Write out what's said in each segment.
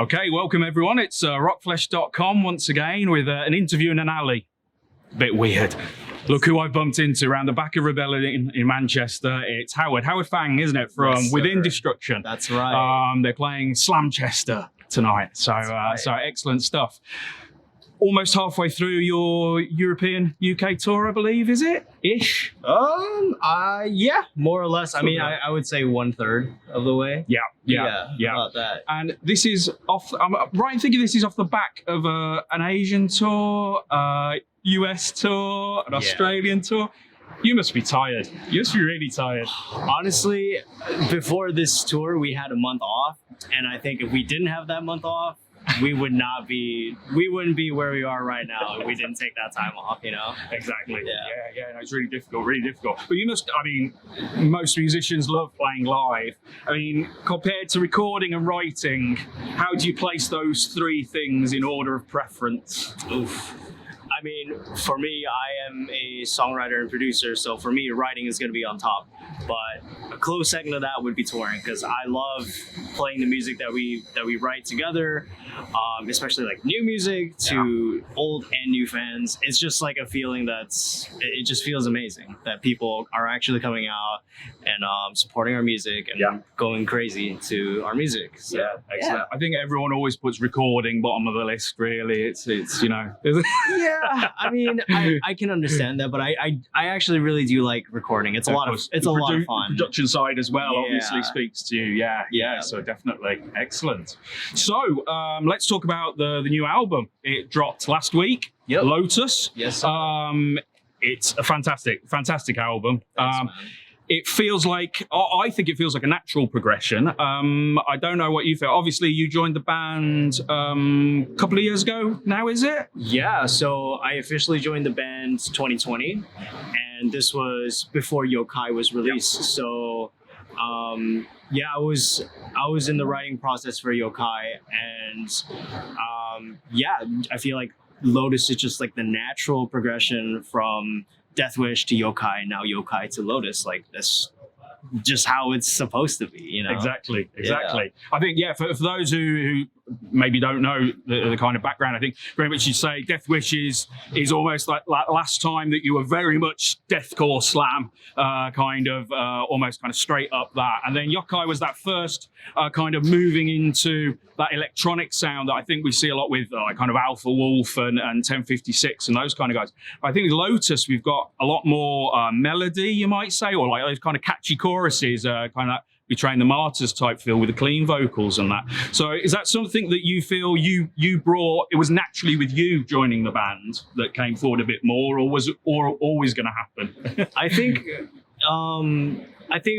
Okay, welcome everyone. It's ROCKFLESH.com once again with an interview in an alley. Bit weird. Look who I bumped into around the back of Rebellion in Manchester. It's Howard Fang, isn't it? From Yes, Within Destruction. That's right. They're playing Slamchester tonight. So, so excellent stuff. Almost halfway through your European UK tour, I believe, is it? Ish? Yeah, more or less. I mean, I would say 1/3 of the way. Yeah. About that. And this is off, I'm right in thinking this is off the back of an Asian tour, US tour, an Australian tour. You must be tired. You must be really tired. Honestly, before this tour, we had a month off. And I think if we didn't have that month off, we wouldn't be where we are right now if we didn't take that time off, you know? Exactly. Yeah. No, it's really difficult. But you must, I mean, most musicians love playing live. I mean, compared to recording and writing, how do you place those three things in order of preference? Oof. I mean, for me, I am a songwriter and producer, so for me, writing is going to be on top. But a close second to that would be touring, because I love playing the music that we write together, especially like new music to old and new fans. It's just like a feeling it just feels amazing that people are actually coming out and supporting our music and going crazy to our music. So, excellent. I think everyone always puts recording bottom of the list, really. It's you know. Yeah, I mean, I can understand that, but I actually really do like recording. It's a lot of fun. Production side as well obviously speaks to you. Yeah. So definitely excellent. So let's talk about the new album. It dropped last week. Yep. Lotus. Yes. It's a fantastic album. Thanks, it feels like, I think it feels like a natural progression. I don't know what you feel. Obviously, you joined the band a couple of years ago now, is it? Yeah, so I officially joined the band 2020, and this was before Yokai was released. Yep. So, I was in the writing process for Yokai, and I feel like Lotus is just like the natural progression from Death Wish to Yokai, now Yokai to Lotus. Like, that's just how it's supposed to be, you know? Exactly. I think, for those who maybe don't know the kind of background, I think very much you'd say Death Wish is almost like last time that you were very much deathcore slam, almost kind of straight up that. And then Yokai was that first kind of moving into that electronic sound that I think we see a lot with kind of Alpha Wolf and 1056 and those kind of guys. But I think with Lotus, we've got a lot more melody, you might say, or like those kind of catchy choruses, kind of Betraying the Martyrs type feel with the clean vocals and that. So is that something that you feel you brought, it was naturally with you joining the band that came forward a bit more, or was it always going to happen? I think it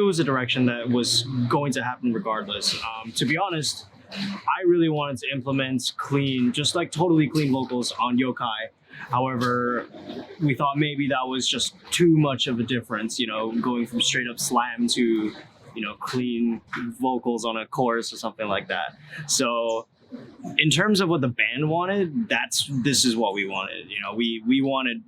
was a direction that was going to happen regardless. To be honest, I really wanted to implement clean, just like totally clean vocals on Yokai. However, we thought maybe that was just too much of a difference, you know, going from straight up slam to, you know, clean vocals on a chorus or something like that. So in terms of what the band wanted, this is what we wanted. You know, we wanted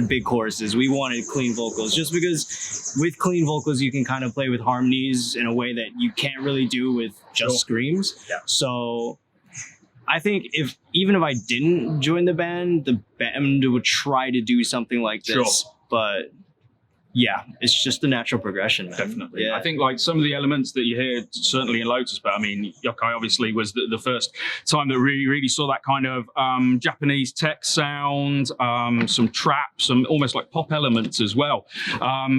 big choruses. We wanted clean vocals, just because with clean vocals, you can kind of play with harmonies in a way that you can't really do with just screams. Yeah. So I think even if I didn't join the band would try to do something like this. Sure. But yeah, it's just the natural progression, man. Definitely. Yeah. I think like some of the elements that you hear certainly in Lotus, but I mean, Yokai obviously was the first time that we really saw that kind of Japanese tech sound, some trap, some almost like pop elements as well. I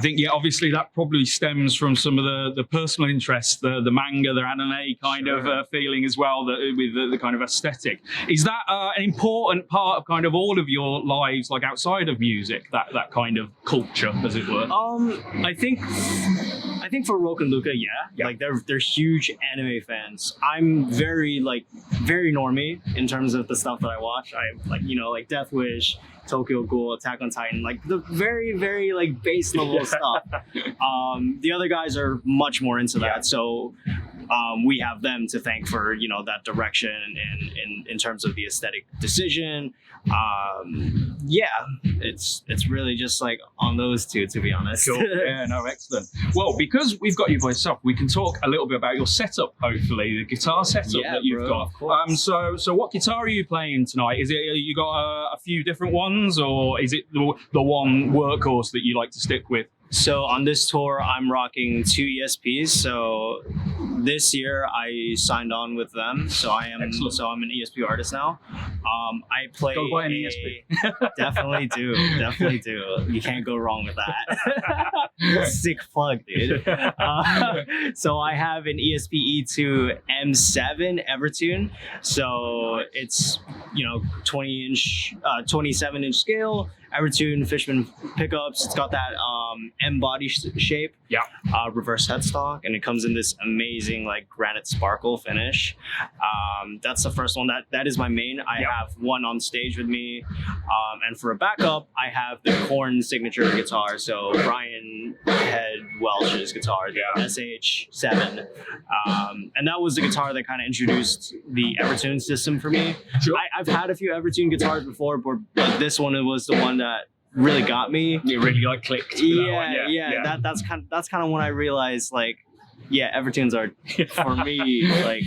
think, obviously that probably stems from some of the personal interests, the manga, the anime kind of feeling as well, with the kind of aesthetic. Is that an important part of kind of all of your lives, like outside of music, that kind of culture, as it were? I think for Roke and Luca, like they're huge anime fans. I'm very normie in terms of the stuff that I watch. I like Death Wish, Tokyo Ghoul, Attack on Titan, like the very, very base level stuff. The other guys are much more into that. So we have them to thank for that direction and in terms of the aesthetic decision. Yeah, it's really just like on those two, to be honest. Cool. Yeah, no, excellent. Well, because we've got you by yourself, we can talk a little bit about your setup. Hopefully, the guitar setup that you've got. So what guitar are you playing tonight? Is it you got a few different ones, or is it the one workhorse that you like to stick with? So on this tour, I'm rocking 2 ESPs. So this year I signed on with them. So I'm an ESP artist now. I play. Go buy an ESP. Definitely do. You can't go wrong with that. Sick plug, dude. So I have an ESP E2 M7 Evertune. So it's 27-inch scale. Evertune Fishman pickups. It's got that M body shape, reverse headstock, and it comes in this amazing like granite sparkle finish. That's the first one. That is my main. I have one on stage with me, and for a backup, I have the Korn signature guitar. So Brian Head Welch's guitar, the SH7, and that was the guitar that kind of introduced the Evertune system for me. Sure. I've had a few Evertune guitars before, but this one was the one that really got me. It really like clicked. Yeah. That's kind of when I realized like, Evertunes are for me like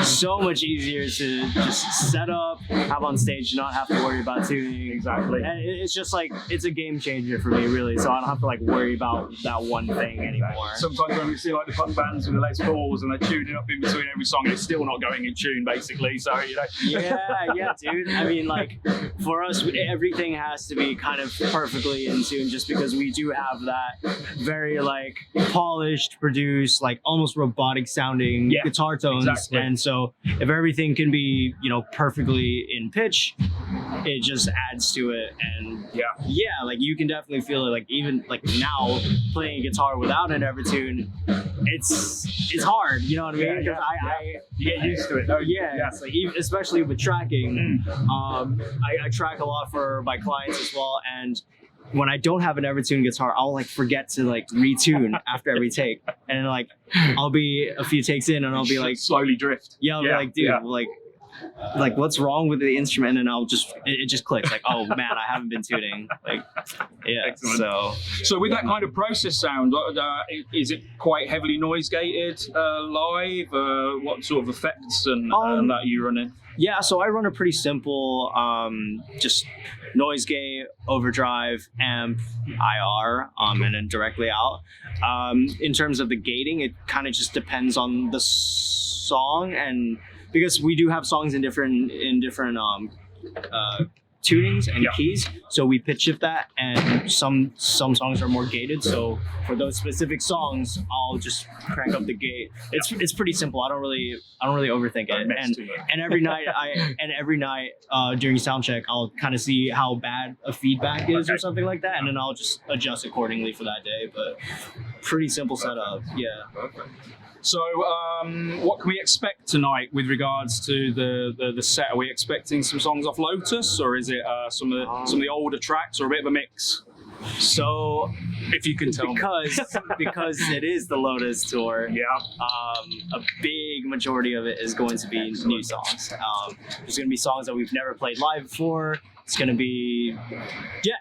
so much easier to just set up, have on stage, not have to worry about tuning. Exactly. And it's just like it's a game changer for me, really. So I don't have to like worry about that one thing anymore. Sometimes when we see like the punk bands with the Les Pauls and they're tuning up in between every song, it's still not going in tune, basically. So Yeah, dude. I mean, like for us, everything has to be kind of perfectly in tune, just because we do have that very like polished, produced, like almost robotic sounding guitar tones. Exactly. And so if everything can be, perfectly in pitch, it just adds to it. And like you can definitely feel it. Like even like now playing a guitar without an Evertune, it's hard. You know what I mean? You get used to it, don't you? It's like especially with tracking. I track a lot for my clients as well, and when I don't have an Evertune guitar, I'll like forget to like retune after every take, and like I'll be a few takes in, and I'll be like slowly drift. I'll be like, dude, like what's wrong with the instrument? And I'll it just clicks. Like, oh man, I haven't been tuning. Like, excellent. So with that kind of process sound, is it quite heavily noise gated live? What sort of effects and that you run in? Yeah, so I run a pretty simple, just noise gate, overdrive, amp, IR, and then directly out. In terms of the gating, it kind of just depends on the song, and because we do have songs in different tunings and keys, so we pitch shift that, and some songs are more gated, so for those specific songs I'll just crank up the gate. It's pretty simple. I don't really overthink it, and every night during sound check I'll kind of see how bad a feedback is or something like that, and then I'll just adjust accordingly for that day. But pretty simple setup. Perfect. So, what can we expect tonight with regards to the set? Are we expecting some songs off Lotus, or is it some of the older tracks, or a bit of a mix? So, if you can tell me, because it is the Lotus tour, a big majority of it is going to be new songs. There's going to be songs that we've never played live before. It's gonna be,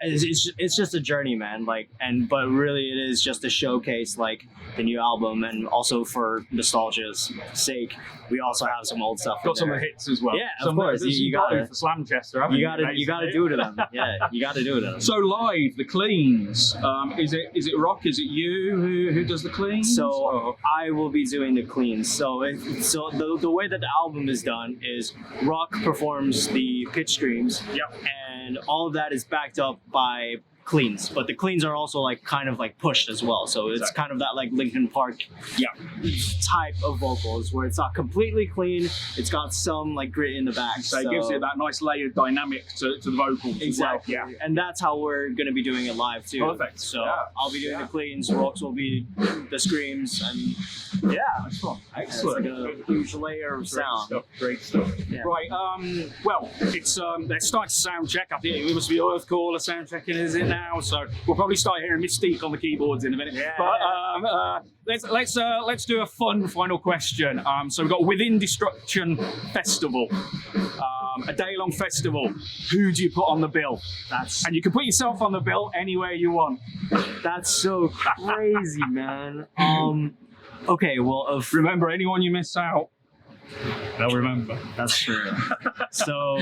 it's just a journey, man. Like, but really, it is just a showcase, like the new album, and also for nostalgia's sake, we also have some old stuff. Got some of the hits as well. Yeah, of course. You gotta for Slam Chester, haven't you? You gotta do it to them. Yeah, you gotta do it to them. So live, the cleans. Is it Rock? Is it you who does the cleans? So I will be doing the cleans. So the way that the album is done is Rock performs the pitch streams. Yep. And all of that is backed up by cleans, but the cleans are also like kind of like pushed as well. So it's kind of that like Linkin Park type of vocals where it's not completely clean. It's got some like grit in the back. So it gives it that nice layered dynamic to the vocals. Exactly. As well. And that's how we're going to be doing it live too. Perfect. So I'll be doing the cleans, Rocks will be the screams, and excellent. It's like a huge layer of sound. Great stuff. Yeah. Right. Well, it's let's start to sound check. I think it must be Earth Caller sound checking, is it now? now, so we'll probably start hearing Mystique on the keyboards in a minute. Yeah. But let's do a fun final question. So we've got Within Destruction Festival, a day-long festival. Who do you put on the bill? And you can put yourself on the bill anywhere you want. That's so crazy, man. Okay, well, Remember, anyone you miss out, they'll remember. That's true. So,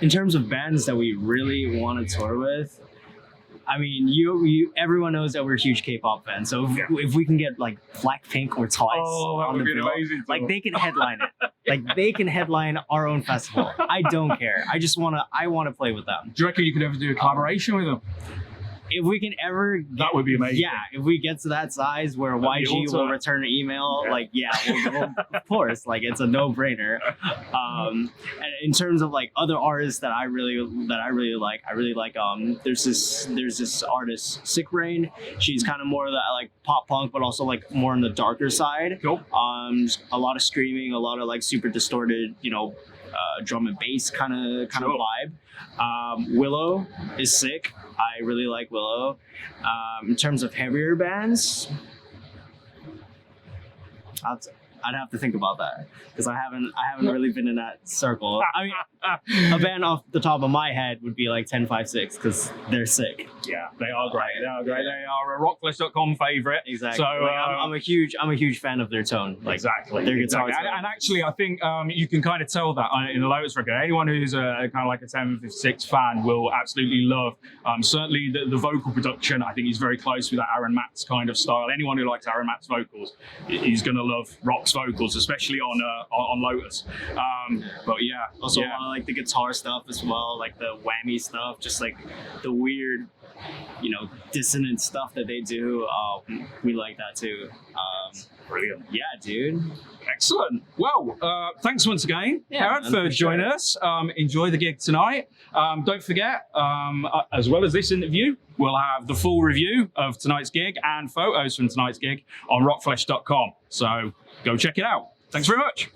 in terms of bands that we really want to tour with, I mean, everyone knows that we're huge K-pop fans. So if we can get like Blackpink or Twice on the bill, like they can headline it. Like they can headline our own festival. I don't care. I want to play with them. Do you reckon you could ever do a collaboration with them? If we can ever that would be amazing. Yeah, if we get to that size where YG will return an email, like we'll, of course, like it's a no-brainer. And in terms of like other artists that I really like, there's this artist, Sick Rain. She's kind of more of that like pop punk, but also like more on the darker side. Cool. A lot of screaming, a lot of like super distorted, drum and bass kind of vibe. Willow is sick. I really like Willow. In terms of heavier bands, I'd have to think about that because I haven't really been in that circle. I mean, a band off the top of my head would be like 1056 because they're sick. Yeah, they are great. They are great. They are a ROCKFLESH.com favorite. Exactly. So like, I'm a huge fan of their tone. Like, exactly. Their guitar. Exactly. And actually, I think you can kind of tell that in the Lotus record. Anyone who's kind of like a 1056 fan will absolutely love. Certainly, the vocal production. I think is very close with that Aaron Matz kind of style. Anyone who likes Aaron Matz vocals is going to love Rock's vocals, especially on Lotus. But yeah, also I like the guitar stuff as well, like the whammy stuff, just like the weird, dissonant stuff that they do. We like that too. Brilliant. Yeah, dude. Excellent. Well, thanks once again, Howard, for joining us. Enjoy the gig tonight. Don't forget, as well as this interview, we'll have the full review of tonight's gig and photos from tonight's gig on rockflesh.com. So go check it out. Thanks very much.